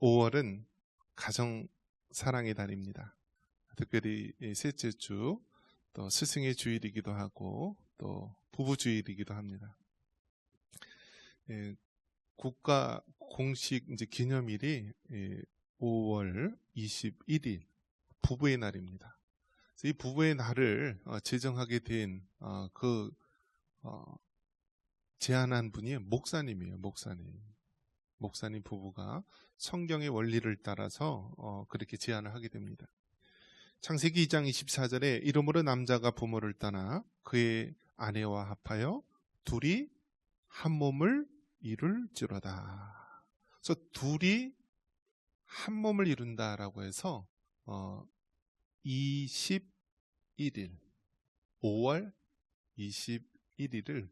5월은 가정 사랑의 달입니다. 특별히 셋째 주, 또 스승의 주일이기도 하고 또 부부 주일이기도 합니다. 국가 공식 이제 기념일이 5월 21일 부부의 날입니다. 이 부부의 날을 제정하게 된 제안한 분이 목사님이에요. 목사님 부부가 성경의 원리를 따라서 그렇게 제안을 하게 됩니다. 창세기 2장 24절에 이러므로 남자가 부모를 떠나 그의 아내와 합하여 둘이 한 몸을 이룰지로다. 그래서 둘이 한 몸을 이룬다라고 해서 21일 5월 21일을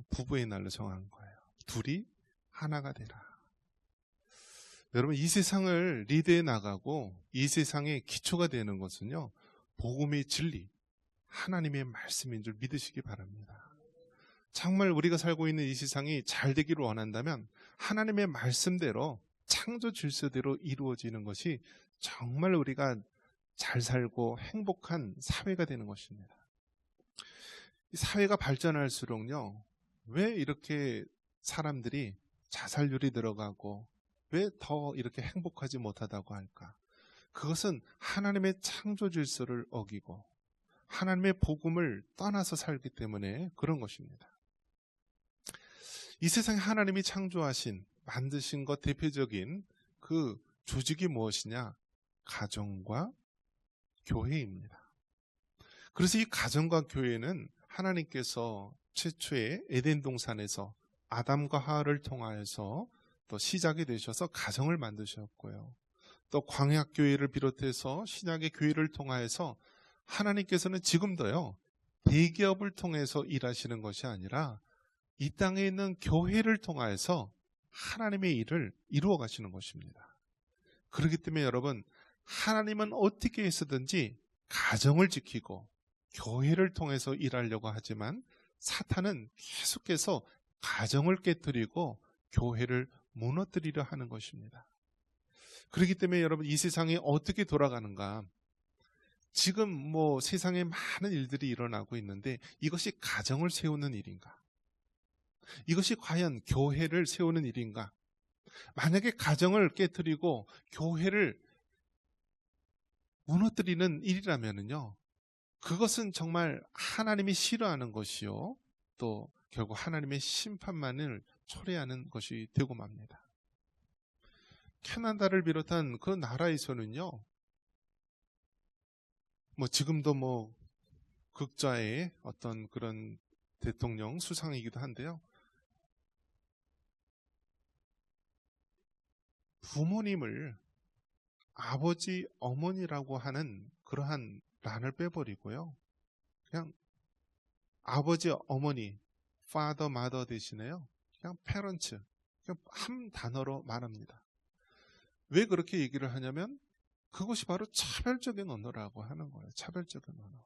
부부의 날로 정한 거예요. 둘이 하나가 되라. 여러분, 이 세상을 리드해 나가고 이 세상의 기초가 되는 것은요, 복음의 진리, 하나님의 말씀인 줄 믿으시기 바랍니다. 정말 우리가 살고 있는 이 세상이 잘 되기를 원한다면 하나님의 말씀대로 창조 질서대로 이루어지는 것이 정말 우리가 잘 살고 행복한 사회가 되는 것입니다. 이 사회가 발전할수록요, 왜 이렇게 사람들이 자살률이 늘어가고 왜 더 이렇게 행복하지 못하다고 할까? 그것은 하나님의 창조 질서를 어기고 하나님의 복음을 떠나서 살기 때문에 그런 것입니다. 이 세상에 하나님이 창조하신, 만드신 것 대표적인 그 조직이 무엇이냐? 가정과 교회입니다. 그래서 이 가정과 교회는 하나님께서 최초의 에덴 동산에서 아담과 하와를 통하여서 또 시작이 되셔서 가정을 만드셨고요. 또 광약교회를 비롯해서 신약의 교회를 통하여서 하나님께서는 지금도요, 대기업을 통해서 일하시는 것이 아니라 이 땅에 있는 교회를 통하여서 하나님의 일을 이루어 가시는 것입니다. 그렇기 때문에 여러분, 하나님은 어떻게 해서든지 가정을 지키고 교회를 통해서 일하려고 하지만 사탄은 계속해서 가정을 깨뜨리고 교회를 무너뜨리려 하는 것입니다. 그렇기 때문에 여러분, 이 세상이 어떻게 돌아가는가? 지금 세상에 많은 일들이 일어나고 있는데 이것이 가정을 세우는 일인가? 이것이 과연 교회를 세우는 일인가? 만약에 가정을 깨뜨리고 교회를 무너뜨리는 일이라면요, 그것은 정말 하나님이 싫어하는 것이요, 또 결국 하나님의 심판만을 초래하는 것이 되고 맙니다. 캐나다를 비롯한 그 나라에서는요, 지금도 극좌의 어떤 그런 대통령 수상이기도 한데요, 부모님을 아버지, 어머니라고 하는 그러한 란을 빼버리고요, 그냥 아버지, 어머니, father, mother 대신에요, 그냥 parents, 그냥 한 단어로 말합니다. 왜 그렇게 얘기를 하냐면 그것이 바로 차별적인 언어라고 하는 거예요. 차별적인 언어.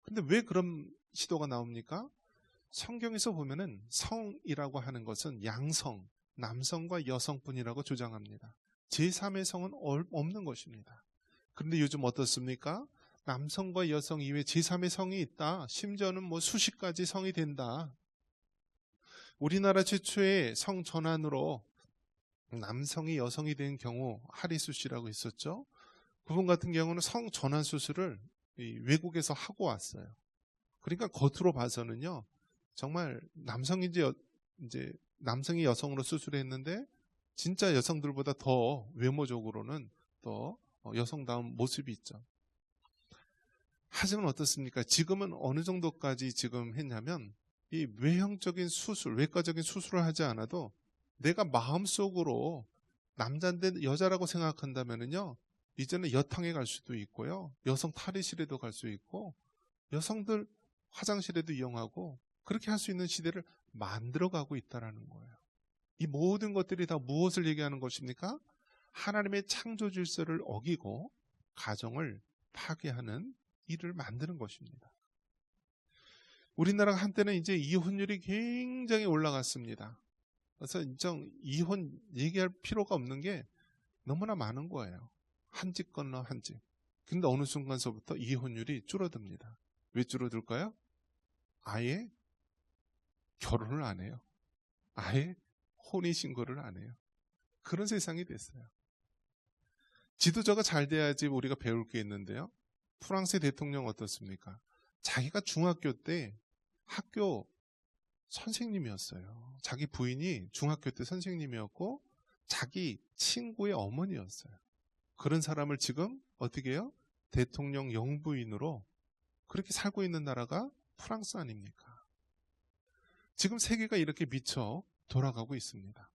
근데 왜 그런 시도가 나옵니까? 성경에서 보면은 성이라고 하는 것은 양성, 남성과 여성뿐이라고 주장합니다. 제3의 성은 없는 것입니다. 그런데 요즘 어떻습니까? 남성과 여성 이외에 제3의 성이 있다. 심지어는 수십 가지 성이 된다. 우리나라 최초의 성 전환으로 남성이 여성이 된 경우 하리수 씨라고 있었죠. 그분 같은 경우는 성 전환 수술을 외국에서 하고 왔어요. 그러니까 겉으로 봐서는요, 정말 이제 남성이 여성으로 수술했는데 진짜 여성들보다 더 외모적으로는 더 여성다운 모습이 있죠. 하지만 어떻습니까? 지금은 어느 정도까지 지금 했냐면 이 외형적인 수술, 외과적인 수술을 하지 않아도 내가 마음속으로 남자인데 여자라고 생각한다면은요, 이제는 여탕에 갈 수도 있고요, 여성 탈의실에도 갈 수 있고, 여성들 화장실에도 이용하고, 그렇게 할 수 있는 시대를 만들어가고 있다라는 거예요. 이 모든 것들이 다 무엇을 얘기하는 것입니까? 하나님의 창조 질서를 어기고 가정을 파괴하는 일을 만드는 것입니다. 우리나라가 한때는 이제 이혼율이 굉장히 올라갔습니다. 그래서 이혼 얘기할 필요가 없는 게 너무나 많은 거예요. 한 집 건너 한 집. 근데 어느 순간서부터 이혼율이 줄어듭니다. 왜 줄어들까요? 아예 결혼을 안 해요. 아예 혼인신고를 안 해요. 그런 세상이 됐어요. 지도자가 잘 돼야지 우리가 배울 게 있는데요. 프랑스 대통령 어떻습니까? 자기가 중학교 때 학교 선생님이었어요. 자기 부인이 중학교 때 선생님이었고 자기 친구의 어머니였어요. 그런 사람을 지금 어떻게 해요? 대통령 영부인으로 그렇게 살고 있는 나라가 프랑스 아닙니까? 지금 세계가 이렇게 미쳐 돌아가고 있습니다.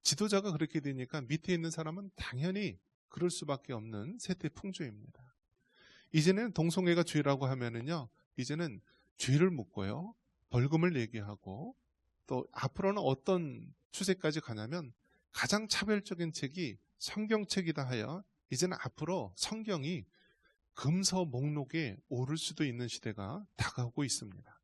지도자가 그렇게 되니까 밑에 있는 사람은 당연히 그럴 수밖에 없는 세태풍조입니다. 이제는 동성애가 죄라고 하면은요, 이제는 죄를 묻고요, 벌금을 내게 하고, 또 앞으로는 어떤 추세까지 가냐면 가장 차별적인 책이 성경책이다 하여 이제는 앞으로 성경이 금서 목록에 오를 수도 있는 시대가 다가오고 있습니다.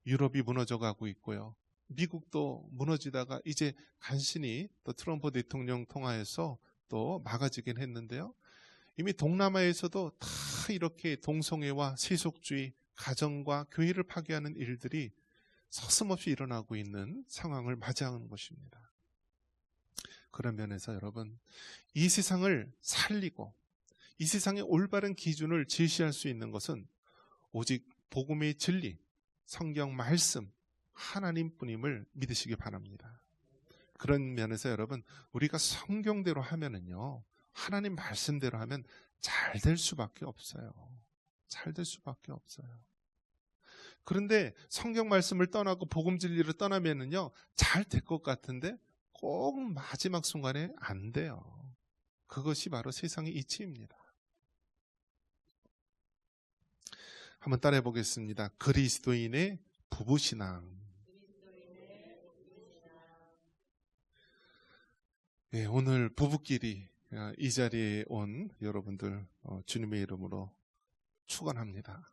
유럽이 무너져가고 있고요. 미국도 무너지다가 이제 간신히 또 트럼프 대통령 통하에서 또 막아지긴 했는데요. 이미 동남아에서도 다 이렇게 동성애와 세속주의, 가정과 교회를 파괴하는 일들이 서슴없이 일어나고 있는 상황을 맞이하는 것입니다. 그런 면에서 여러분, 이 세상을 살리고 이 세상의 올바른 기준을 제시할 수 있는 것은 오직 복음의 진리, 성경 말씀, 하나님뿐임을 믿으시기 바랍니다. 그런 면에서 여러분, 우리가 성경대로 하면은요, 하나님 말씀대로 하면 잘 될 수밖에 없어요. 잘 될 수밖에 없어요. 그런데 성경 말씀을 떠나고 복음 진리를 떠나면은요, 잘 될 것 같은데 꼭 마지막 순간에 안 돼요. 그것이 바로 세상의 이치입니다. 한번 따라해 보겠습니다. 그리스도인의 부부신앙. 예, 오늘 부부끼리 이 자리에 온 여러분들 주님의 이름으로 축원합니다.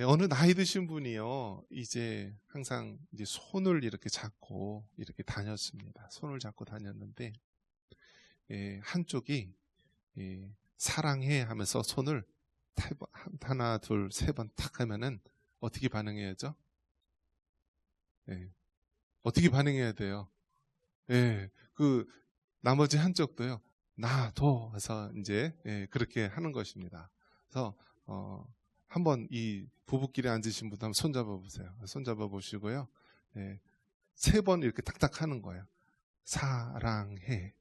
예, 어느 나이 드신 분이요, 이제 항상 이제 손을 이렇게 잡고 이렇게 다녔습니다. 손을 잡고 다녔는데 예, 한쪽이 예, 사랑해 하면서 손을 하나 둘 세 번 탁 하면은 어떻게 반응해야죠? 예, 어떻게 반응해야 돼요? 예, 그 나머지 한쪽도요, 나도 해서 이제 예, 그렇게 하는 것입니다. 그래서 한번 이 부부끼리 앉으신 분 한번 손잡아 보세요. 손잡아 보시고요, 예, 세 번 이렇게 탁탁 하는 거예요. 사랑해.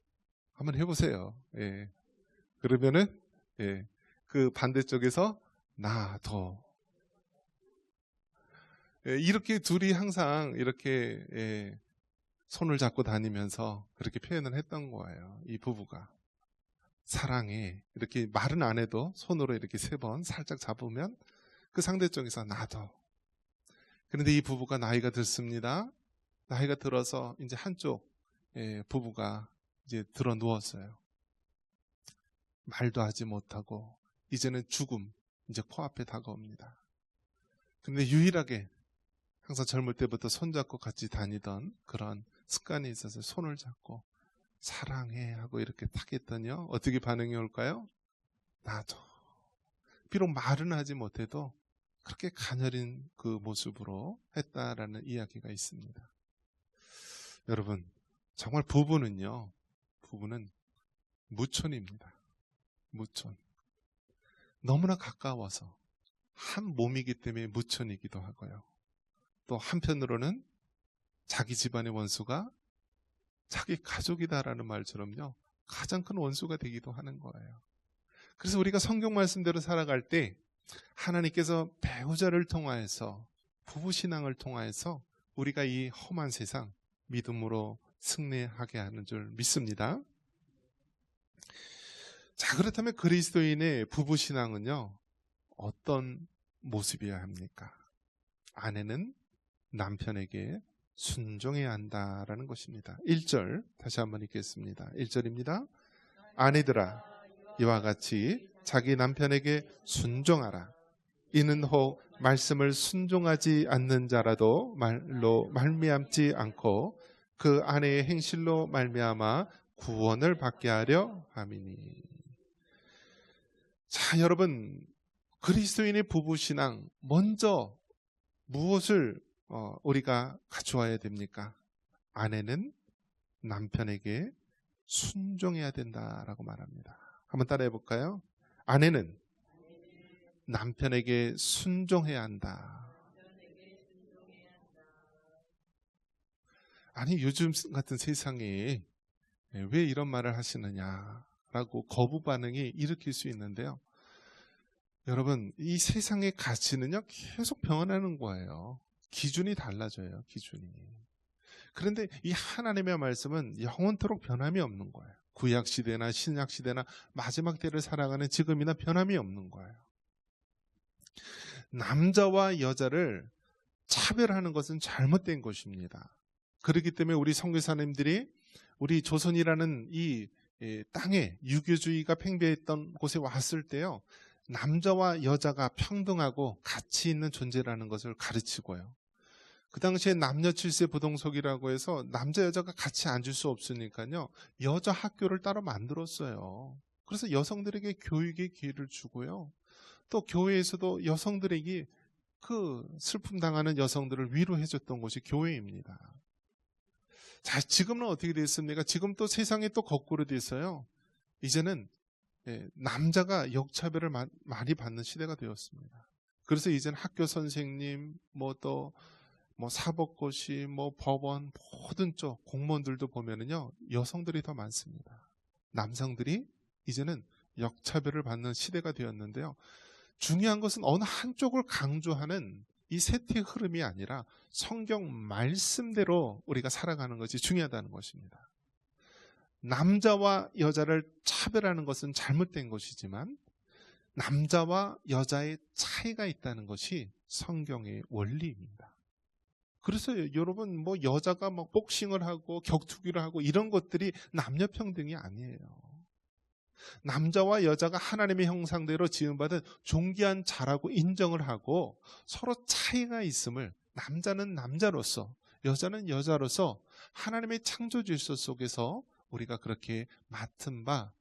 한번 해보세요. 예, 그러면은 예, 그 반대쪽에서 나도. 예, 이렇게 둘이 항상 이렇게 예, 손을 잡고 다니면서 그렇게 표현을 했던 거예요. 이 부부가. 사랑해. 이렇게 말은 안 해도 손으로 이렇게 세 번 살짝 잡으면 그 상대쪽에서 나도. 그런데 이 부부가 나이가 들습니다. 나이가 들어서 이제 한쪽 부부가 이제 들어 누웠어요. 말도 하지 못하고 이제는 죽음 이제 코앞에 다가옵니다. 그런데 유일하게 항상 젊을 때부터 손잡고 같이 다니던 그런 습관이 있어서 손을 잡고 사랑해 하고 이렇게 탁 했더니요, 어떻게 반응이 올까요? 나도. 비록 말은 하지 못해도 그렇게 가녀린 그 모습으로 했다라는 이야기가 있습니다. 여러분, 정말 부부는 무촌입니다. 무촌. 너무나 가까워서 한 몸이기 때문에 무촌이기도 하고요. 또 한편으로는 자기 집안의 원수가 자기 가족이다라는 말처럼요, 가장 큰 원수가 되기도 하는 거예요. 그래서 우리가 성경 말씀대로 살아갈 때 하나님께서 배우자를 통하여서, 부부신앙을 통하여서 우리가 이 험한 세상 믿음으로 승리하게 하는 줄 믿습니다. 자, 그렇다면 그리스도인의 부부신앙은요, 어떤 모습이어야 합니까? 아내는 남편에게 순종해야 한다라는 것입니다. 1절 다시 한번 읽겠습니다. 1절입니다. 아내들아, 이와 같이 자기 남편에게 순종하라. 이는 혹 말씀을 순종하지 않는 자라도 말로 말미암지 않고 그 아내의 행실로 말미암아 구원을 받게 하려 함이니. 자, 여러분, 그리스도인의 부부신앙 먼저 무엇을 우리가 갖추어야 됩니까? 아내는 남편에게 순종해야 된다라고 말합니다. 한번 따라해 볼까요? 아내는 남편에게 순종해야 한다. 아니, 요즘 같은 세상에 왜 이런 말을 하시느냐라고 거부 반응이 일으킬 수 있는데요. 여러분, 이 세상의 가치는요, 계속 변하는 거예요. 기준이 달라져요, 기준이. 그런데 이 하나님의 말씀은 영원토록 변함이 없는 거예요. 구약 시대나 신약 시대나 마지막 때를 살아가는 지금이나 변함이 없는 거예요. 남자와 여자를 차별하는 것은 잘못된 것입니다. 그렇기 때문에 우리 선교사님들이 우리 조선이라는 이 땅에 유교주의가 팽배했던 곳에 왔을 때요, 남자와 여자가 평등하고 가치 있는 존재라는 것을 가르치고요. 그 당시에 남녀 칠세 부동석이라고 해서 남자 여자가 같이 앉을 수 없으니까요, 여자 학교를 따로 만들었어요. 그래서 여성들에게 교육의 기회를 주고요, 또 교회에서도 여성들에게 그 슬픔 당하는 여성들을 위로해 줬던 곳이 교회입니다. 자, 지금은 어떻게 됐습니까? 지금 또 세상이 또 거꾸로 됐어요. 이제는 남자가 역차별을 많이 받는 시대가 되었습니다. 그래서 이제는 학교 선생님, 사법고시, 법원, 모든 쪽 공무원들도 보면은요, 여성들이 더 많습니다. 남성들이 이제는 역차별을 받는 시대가 되었는데요. 중요한 것은 어느 한쪽을 강조하는 이 세태의 흐름이 아니라 성경 말씀대로 우리가 살아가는 것이 중요하다는 것입니다. 남자와 여자를 차별하는 것은 잘못된 것이지만 남자와 여자의 차이가 있다는 것이 성경의 원리입니다. 그래서 여러분, 여자가 복싱을 하고 격투기를 하고 이런 것들이 남녀 평등이 아니에요. 남자와 여자가 하나님의 형상대로 지음받은 존귀한 자라고 인정을 하고 서로 차이가 있음을 남자는 남자로서 여자는 여자로서 하나님의 창조 질서 속에서 우리가 그렇게 맡은 바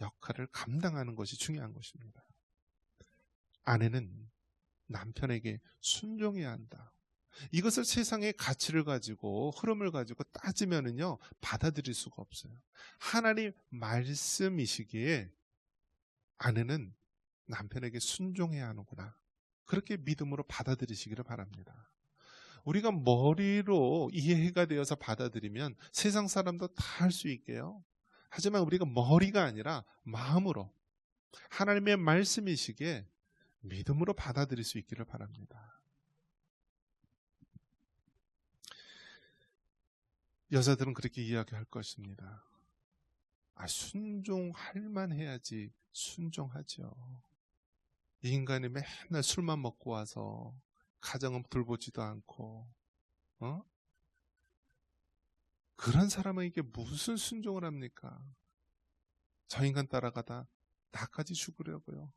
역할을 감당하는 것이 중요한 것입니다. 아내는 남편에게 순종해야 한다. 이것을 세상의 가치를 가지고 흐름을 가지고 따지면은요, 받아들일 수가 없어요. 하나님 말씀이시기에 아내는 남편에게 순종해야 하는구나, 그렇게 믿음으로 받아들이시기를 바랍니다. 우리가 머리로 이해가 되어서 받아들이면 세상 사람도 다 할 수 있게요. 하지만 우리가 머리가 아니라 마음으로 하나님의 말씀이시기에 믿음으로 받아들일 수 있기를 바랍니다. 여자들은 그렇게 이야기할 것입니다. 순종할 만해야지 순종하죠. 이 인간이 맨날 술만 먹고 와서 가정은 돌보지도 않고 그런 사람에게 무슨 순종을 합니까? 저 인간 따라가다 나까지 죽으려고요,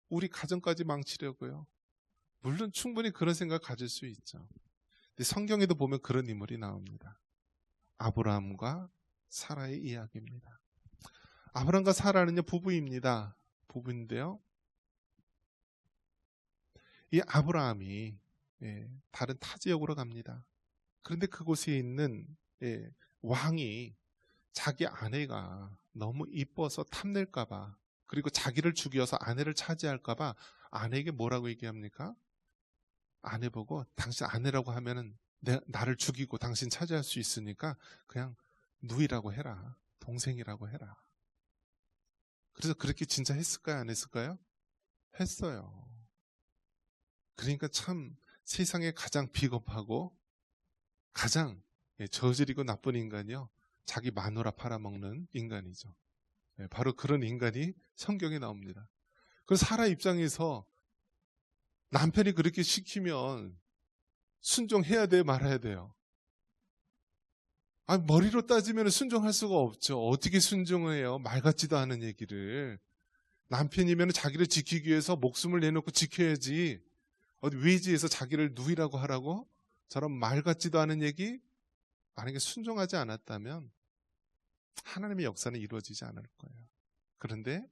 우리 가정까지 망치려고요. 물론 충분히 그런 생각 가질 수 있죠. 근데 성경에도 보면 그런 인물이 나옵니다. 아브라함과 사라의 이야기입니다. 아브라함과 사라는요, 부부입니다. 부부인데요, 이 아브라함이 다른 타 지역으로 갑니다. 그런데 그곳에 있는 왕이 자기 아내가 너무 이뻐서 탐낼까봐, 그리고 자기를 죽여서 아내를 차지할까봐 아내에게 뭐라고 얘기합니까? 아내 보고 당신 아내라고 하면은 나를 죽이고 당신 차지할 수 있으니까 그냥 누이라고 해라, 동생이라고 해라. 그래서 그렇게 진짜 했을까요, 안 했을까요? 했어요. 그러니까 참 세상에 가장 비겁하고 가장 저질이고 나쁜 인간이요, 자기 마누라 팔아먹는 인간이죠. 바로 그런 인간이 성경에 나옵니다. 그래서 사라 입장에서 남편이 그렇게 시키면 순종해야 돼, 말아야 돼요? 머리로 따지면 순종할 수가 없죠. 어떻게 순종을 해요? 말 같지도 않은 얘기를. 남편이면 자기를 지키기 위해서 목숨을 내놓고 지켜야지, 어디 외지에서 자기를 누이라고 하라고? 저런 말 같지도 않은 얘기? 만약에 순종하지 않았다면 하나님의 역사는 이루어지지 않을 거예요. 그런데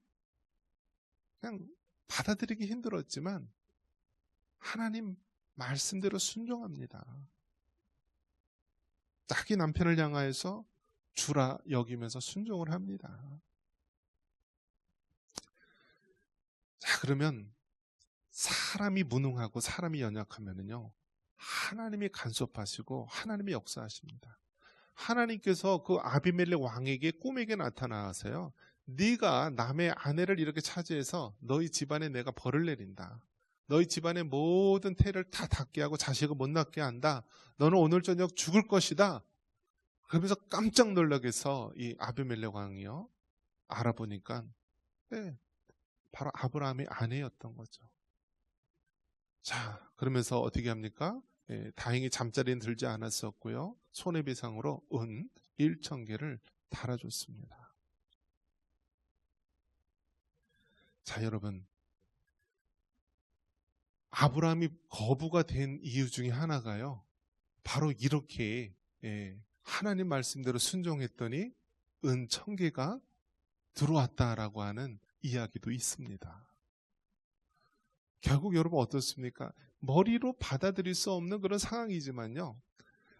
그냥 받아들이기 힘들었지만 하나님 말씀대로 순종합니다. 자기 남편을 향하여서 주라 여기면서 순종을 합니다. 자, 그러면 사람이 무능하고 사람이 연약하면은요, 하나님이 간섭하시고 하나님이 역사하십니다. 하나님께서 그 아비멜렉 왕에게 꿈에게 나타나세요. 네가 남의 아내를 이렇게 차지해서 너희 집안에 내가 벌을 내린다. 너희 집안의 모든 태를 다 닫게 하고 자식을 못 낳게 한다. 너는 오늘 저녁 죽을 것이다. 그러면서 깜짝 놀라게 해서 이 아비멜렉 왕이요, 알아보니까 네, 바로 아브라함의 아내였던 거죠. 자, 그러면서 어떻게 합니까? 다행히 잠자리는 들지 않았었고요. 손해배상으로 은 1,000개를 달아줬습니다. 자, 여러분, 아브라함이 거부가 된 이유 중에 하나가요, 바로 이렇게 하나님 말씀대로 순종했더니 은 1,000개가 들어왔다라고 하는 이야기도 있습니다. 결국 여러분 어떻습니까? 머리로 받아들일 수 없는 그런 상황이지만요,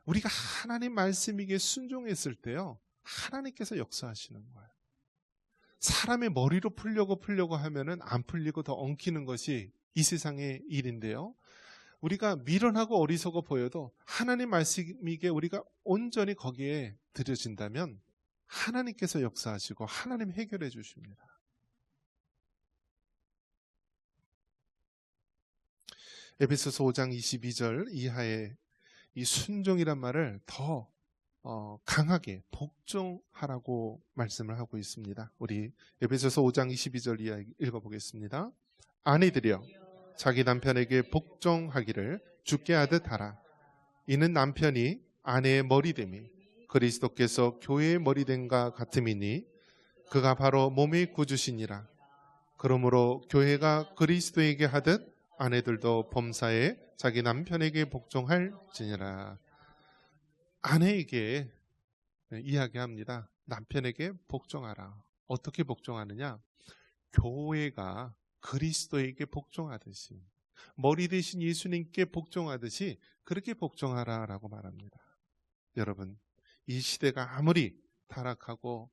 우리가 하나님 말씀에게 순종했을 때요, 하나님께서 역사하시는 거예요. 사람의 머리로 풀려고 하면은 안 풀리고 더 엉키는 것이 이 세상의 일인데요, 우리가 미련하고 어리석어 보여도 하나님 말씀에게 우리가 온전히 거기에 들여진다면 하나님께서 역사하시고 하나님 해결해 주십니다. 에베소서 5장 22절 이하의 이 순종이란 말을 더 강하게 복종하라고 말씀을 하고 있습니다. 우리 에베소서 5장 22절 이하 읽어보겠습니다. 아내들이여 자기 남편에게 복종하기를 주께 하듯 하라. 이는 남편이 아내의 머리됨이 그리스도께서 교회의 머리됨과 같음이니 그가 바로 몸의 구주시니라. 그러므로 교회가 그리스도에게 하듯 아내들도 범사에 자기 남편에게 복종할지니라. 아내에게 이야기합니다. 남편에게 복종하라. 어떻게 복종하느냐? 교회가 그리스도에게 복종하듯이, 머리 대신 예수님께 복종하듯이 그렇게 복종하라라고 말합니다. 여러분, 이 시대가 아무리 타락하고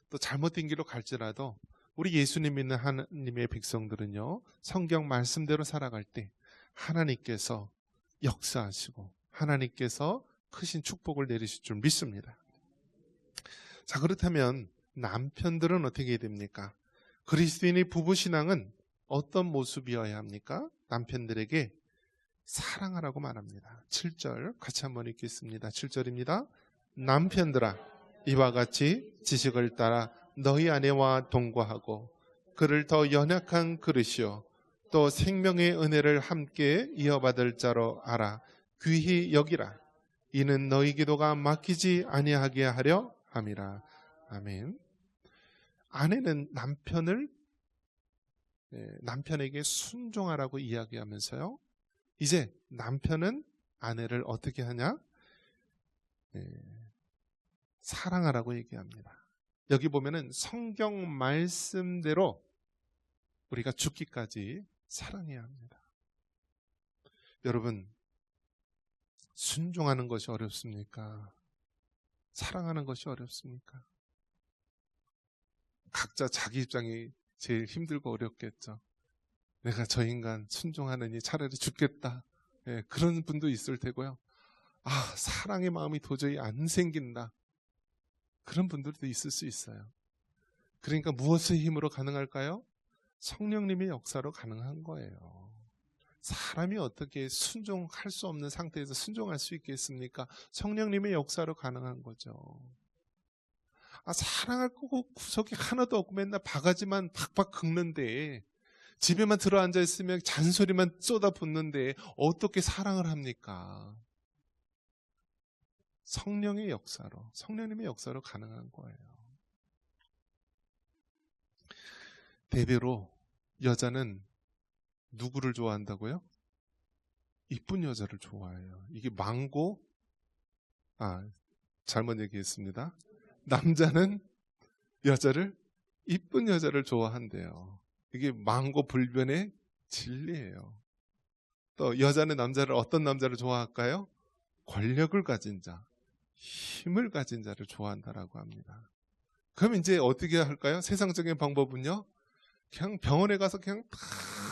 또 잘못된 길로 갈지라도 우리 예수님 믿는 하나님의 백성들은요, 성경 말씀대로 살아갈 때 하나님께서 역사하시고 하나님께서 크신 축복을 내리실 줄 믿습니다. 자, 그렇다면 남편들은 어떻게 해야 됩니까? 그리스도인의 부부신앙은 어떤 모습이어야 합니까? 남편들에게 사랑하라고 말합니다. 7절 같이 한번 읽겠습니다. 7절입니다. 남편들아, 이와 같이 지식을 따라 너희 아내와 동거하고 그를 더 연약한 그릇이요 또 생명의 은혜를 함께 이어받을 자로 알아 귀히 여기라. 이는 너희 기도가 막히지 아니하게 하려 함이라. 아멘. 아내는 남편에게 순종하라고 이야기하면서요, 이제 남편은 아내를 어떻게 하냐? 사랑하라고 얘기합니다. 여기 보면은 성경 말씀대로 우리가 죽기까지 사랑해야 합니다. 여러분, 순종하는 것이 어렵습니까? 사랑하는 것이 어렵습니까? 각자 자기 입장이 제일 힘들고 어렵겠죠. 내가 저 인간 순종하느니 차라리 죽겠다. 그런 분도 있을 테고요. 사랑의 마음이 도저히 안 생긴다. 그런 분들도 있을 수 있어요. 그러니까 무엇의 힘으로 가능할까요? 성령님의 역사로 가능한 거예요. 사람이 어떻게 순종할 수 없는 상태에서 순종할 수 있겠습니까? 성령님의 역사로 가능한 거죠. 사랑할 거고 구석이 하나도 없고 맨날 바가지만 박박 긁는데, 집에만 들어앉아 있으면 잔소리만 쏟아붓는데 어떻게 사랑을 합니까? 성령의 역사로, 성령님의 역사로 가능한 거예요. 대대로 여자는 누구를 좋아한다고요? 이쁜 여자를 좋아해요. 이게 망고, 잘못 얘기했습니다. 남자는 여자를, 이쁜 여자를 좋아한대요. 이게 망고불변의 진리예요. 또 여자는 남자를, 어떤 남자를 좋아할까요? 권력을 가진 자, 힘을 가진 자를 좋아한다라고 합니다. 그럼 이제 어떻게 할까요? 세상적인 방법은요, 그냥 병원에 가서 그냥 다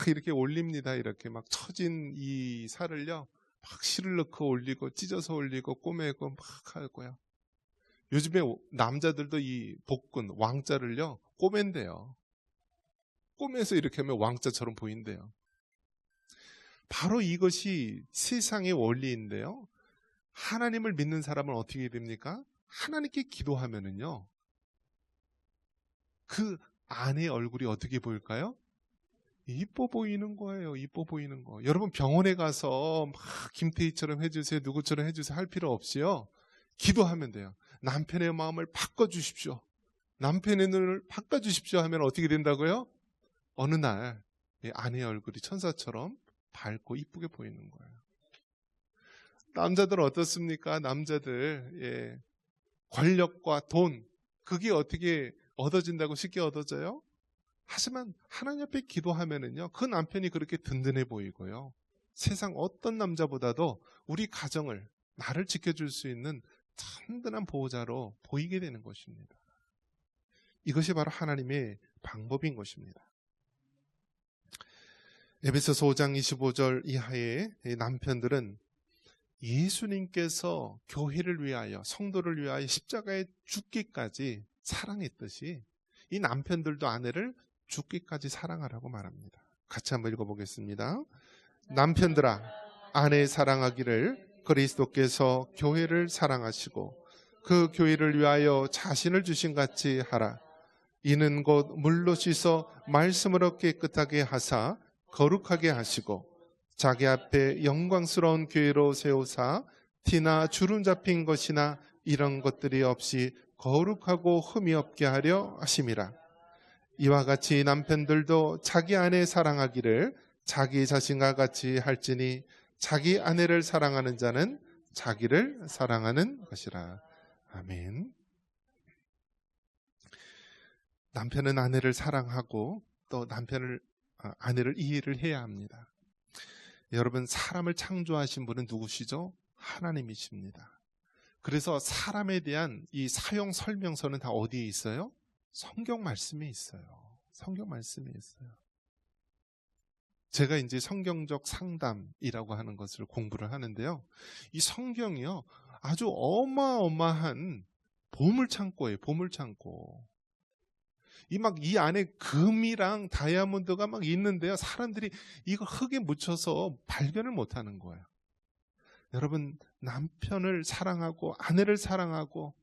이렇게 올립니다. 이렇게 막 처진 이 살을요, 막 실을 넣고 올리고 찢어서 올리고 꼬매고 막 하고요. 요즘에 남자들도 이 복근, 왕자를요 꼬맨대요. 꼬매서 이렇게 하면 왕자처럼 보인대요. 바로 이것이 세상의 원리인데요, 하나님을 믿는 사람은 어떻게 됩니까? 하나님께 기도하면은요, 그 아내의 얼굴이 어떻게 보일까요? 이뻐 보이는 거예요. 이뻐 보이는 거. 여러분 병원에 가서 막 김태희처럼 해주세요, 누구처럼 해주세요 할 필요 없이요, 기도하면 돼요. 남편의 마음을 바꿔주십시오, 남편의 눈을 바꿔주십시오 하면 어떻게 된다고요? 어느 날 아내의 얼굴이 천사처럼 밝고 이쁘게 보이는 거예요. 남자들 어떻습니까? 남자들, 권력과 돈, 그게 어떻게 얻어진다고 쉽게 얻어져요? 하지만 하나님 앞에 기도하면은요, 그 남편이 그렇게 든든해 보이고요, 세상 어떤 남자보다도 우리 가정을, 나를 지켜줄 수 있는 든든한 보호자로 보이게 되는 것입니다. 이것이 바로 하나님의 방법인 것입니다. 에베소서 5장 25절 이하의 남편들은 예수님께서 교회를 위하여, 성도를 위하여 십자가에 죽기까지 사랑했듯이 이 남편들도 아내를 죽기까지 사랑하라고 말합니다. 같이 한번 읽어보겠습니다. 남편들아, 아내 사랑하기를 그리스도께서 교회를 사랑하시고 그 교회를 위하여 자신을 주신 같이 하라. 이는 곧 물로 씻어 말씀으로 깨끗하게 하사 거룩하게 하시고 자기 앞에 영광스러운 교회로 세우사 티나 주름 잡힌 것이나 이런 것들이 없이 거룩하고 흠이 없게 하려 하심이라. 이와 같이 남편들도 자기 아내 사랑하기를 자기 자신과 같이 할지니 자기 아내를 사랑하는 자는 자기를 사랑하는 것이라. 아멘. 남편은 아내를 사랑하고 또 아내를 이해를 해야 합니다. 여러분, 사람을 창조하신 분은 누구시죠? 하나님이십니다. 그래서 사람에 대한 이 사용 설명서는 다 어디에 있어요? 성경 말씀에 있어요. 성경 말씀에 있어요. 제가 이제 성경적 상담이라고 하는 것을 공부를 하는데요, 이 성경이요 아주 어마어마한 보물창고예요. 보물창고. 이 안에 금이랑 다이아몬드가 막 있는데요, 사람들이 이거 흙에 묻혀서 발견을 못하는 거예요. 여러분, 남편을 사랑하고 아내를 사랑하고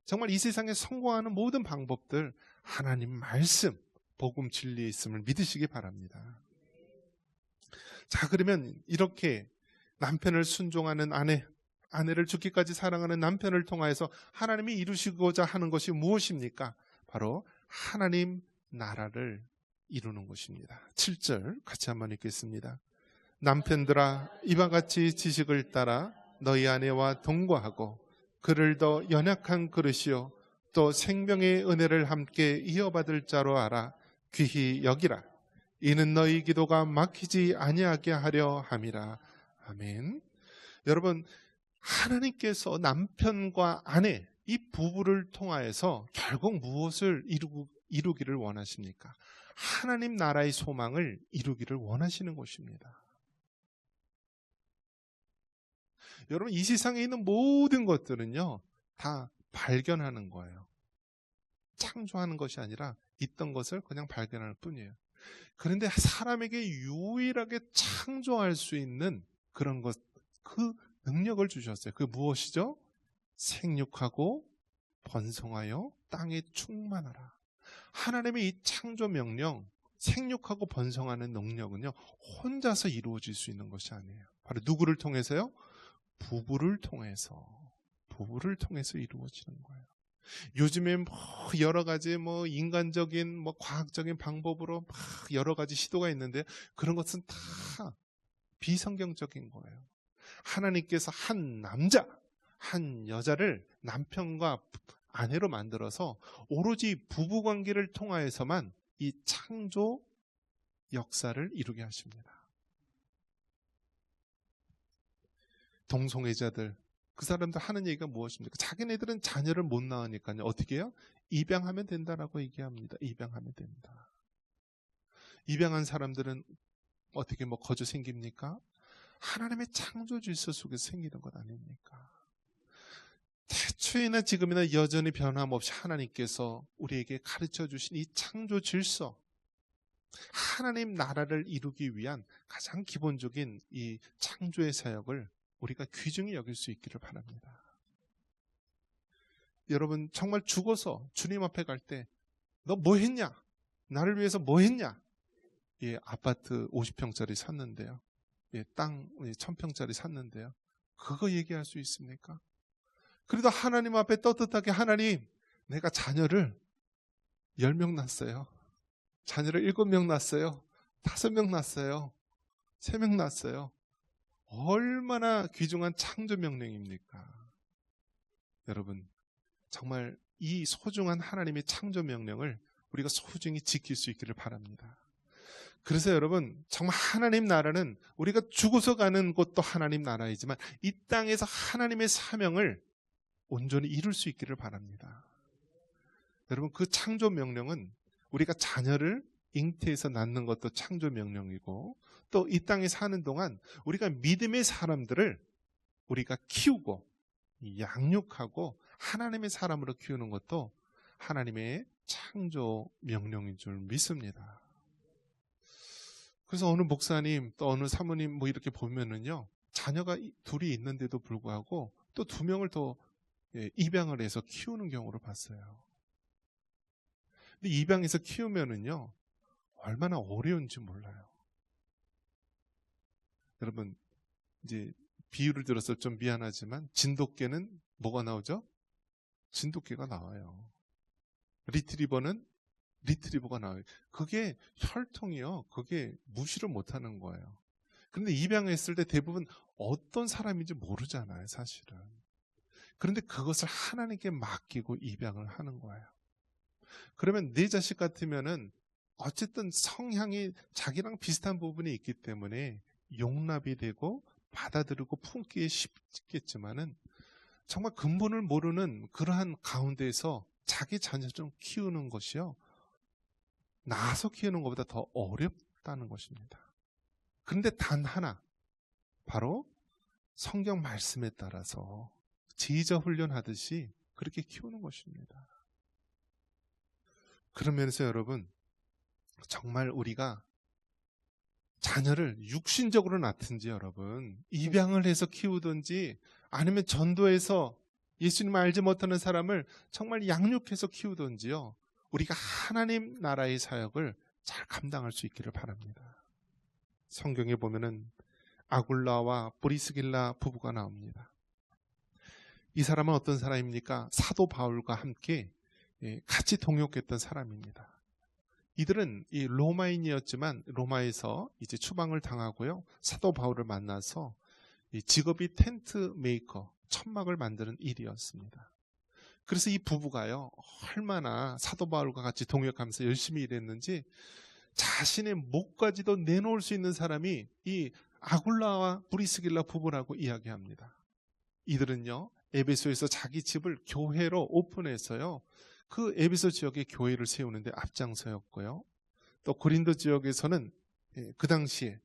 정말 이 세상에 성공하는 모든 방법들, 하나님 말씀, 복음 진리에 있음을 믿으시기 바랍니다. 자, 그러면 이렇게 남편을 순종하는 아내를 죽기까지 사랑하는 남편을 통하여서 하나님이 이루시고자 하는 것이 무엇입니까? 바로 하나님 나라를 이루는 것입니다. 7절 같이 한번 읽겠습니다. 남편들아, 이와 같이 지식을 따라 너희 아내와 동거하고 그를 더 연약한 그릇이요 또 생명의 은혜를 함께 이어받을 자로 알아 귀히 여기라. 이는 너희 기도가 막히지 아니하게 하려 함이라. 아멘. 여러분, 하나님께서 남편과 아내, 이 부부를 통하여서 결국 무엇을 이루기를 원하십니까? 하나님 나라의 소망을 이루기를 원하시는 것입니다. 여러분, 이 세상에 있는 모든 것들은요 다 발견하는 거예요. 창조하는 것이 아니라 있던 것을 그냥 발견할 뿐이에요. 그런데 사람에게 유일하게 창조할 수 있는 그런 것, 그 능력을 주셨어요. 그게 무엇이죠? 생육하고 번성하여 땅에 충만하라. 하나님의 이 창조 명령, 생육하고 번성하는 능력은요 혼자서 이루어질 수 있는 것이 아니에요. 바로 누구를 통해서요? 부부를 통해서 이루어지는 거예요. 요즘에 여러 가지 인간적인 과학적인 방법으로 여러 가지 시도가 있는데 그런 것은 다 비성경적인 거예요. 하나님께서 한 남자, 한 여자를 남편과 아내로 만들어서 오로지 부부관계를 통하여서만 이 창조 역사를 이루게 하십니다. 동성애자들, 그 사람들 하는 얘기가 무엇입니까? 자기네들은 자녀를 못 낳으니까요. 어떻게 해요? 입양하면 된다라고 얘기합니다. 입양하면 된다. 입양한 사람들은 어떻게 거저 생깁니까? 하나님의 창조 질서 속에서 생기는 것 아닙니까? 태초에나 지금이나 여전히 변함없이 하나님께서 우리에게 가르쳐 주신 이 창조 질서, 하나님 나라를 이루기 위한 가장 기본적인 이 창조의 사역을 우리가 귀중히 여길 수 있기를 바랍니다. 여러분, 정말 죽어서 주님 앞에 갈 때 너 뭐 했냐? 나를 위해서 뭐 했냐? 예, 아파트 50평짜리 샀는데요. 예, 땅 1000평짜리 샀는데요. 그거 얘기할 수 있습니까? 그래도 하나님 앞에 떳떳하게 하나님, 내가 자녀를 10명 낳았어요. 자녀를 7명 낳았어요. 5명 낳았어요. 3명 낳았어요. 얼마나 귀중한 창조 명령입니까? 여러분, 정말 이 소중한 하나님의 창조 명령을 우리가 소중히 지킬 수 있기를 바랍니다. 그래서 여러분, 정말 하나님 나라는 우리가 죽어서 가는 곳도 하나님 나라이지만 이 땅에서 하나님의 사명을 온전히 이룰 수 있기를 바랍니다. 여러분, 그 창조 명령은 우리가 자녀를 잉태해서 낳는 것도 창조 명령이고, 또 이 땅에 사는 동안 우리가 믿음의 사람들을 우리가 키우고 양육하고 하나님의 사람으로 키우는 것도 하나님의 창조 명령인 줄 믿습니다. 그래서 어느 목사님 또 어느 사모님 이렇게 보면은요, 자녀가 둘이 있는데도 불구하고 또 2명을 더 입양을 해서 키우는 경우를 봤어요. 근데 입양해서 키우면은요, 얼마나 어려운지 몰라요. 여러분, 이제 비유를 들어서 좀 미안하지만 진돗개는 뭐가 나오죠? 진돗개가 나와요. 리트리버는 리트리버가 나와요. 그게 혈통이요. 그게 무시를 못하는 거예요. 그런데 입양했을 때 대부분 어떤 사람인지 모르잖아요, 사실은. 그런데 그것을 하나님께 맡기고 입양을 하는 거예요. 그러면 내 자식 같으면은 어쨌든 성향이 자기랑 비슷한 부분이 있기 때문에 용납이 되고 받아들이고 품기에 쉽겠지만은 정말 근본을 모르는 그러한 가운데서 자기 자녀 좀 키우는 것이요, 낳아서 키우는 것보다 더 어렵다는 것입니다. 그런데 단 하나, 바로 성경 말씀에 따라서 제자 훈련하듯이 그렇게 키우는 것입니다. 그러면서 여러분, 정말 우리가 자녀를 육신적으로 낳든지 여러분 입양을 해서 키우든지 아니면 전도해서 예수님을 알지 못하는 사람을 정말 양육해서 키우든지요, 우리가 하나님 나라의 사역을 잘 감당할 수 있기를 바랍니다. 성경에 보면은 아굴라와 브리스길라 부부가 나옵니다. 이 사람은 어떤 사람입니까? 사도 바울과 함께 같이 동역했던 사람입니다. 이들은 이 로마인이었지만 로마에서 이제 추방을 당하고요, 사도 바울을 만나서 이 직업이 텐트 메이커, 천막을 만드는 일이었습니다. 그래서 이 부부가요, 얼마나 사도 바울과 같이 동역하면서 열심히 일했는지 자신의 목까지도 내놓을 수 있는 사람이 이 아굴라와 브리스길라 부부라고 이야기합니다. 이들은요, 에베소에서 자기 집을 교회로 오픈해서요, 그 에베소 지역에 교회를 세우는데 앞장서였고요, 또 고린도 지역에서는 그 당시에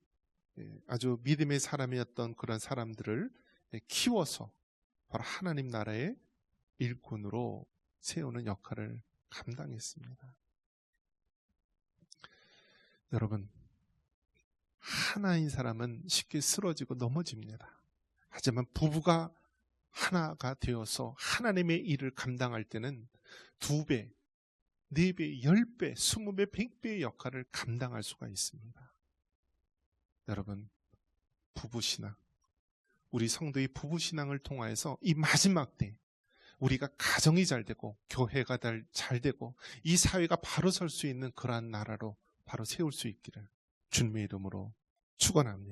아주 믿음의 사람이었던 그런 사람들을 키워서 바로 하나님 나라의 일꾼으로 세우는 역할을 감당했습니다. 여러분, 하나인 사람은 쉽게 쓰러지고 넘어집니다. 하지만 부부가 하나가 되어서 하나님의 일을 감당할 때는 2배, 4배, 10배, 20배, 100배의 역할을 감당할 수가 있습니다. 여러분, 부부신앙, 우리 성도의 부부신앙을 통하여서 이 마지막 때 우리가 가정이 잘 되고 교회가 잘 되고 이 사회가 바로 설 수 있는 그러한 나라로 바로 세울 수 있기를 주님의 이름으로 축원합니다.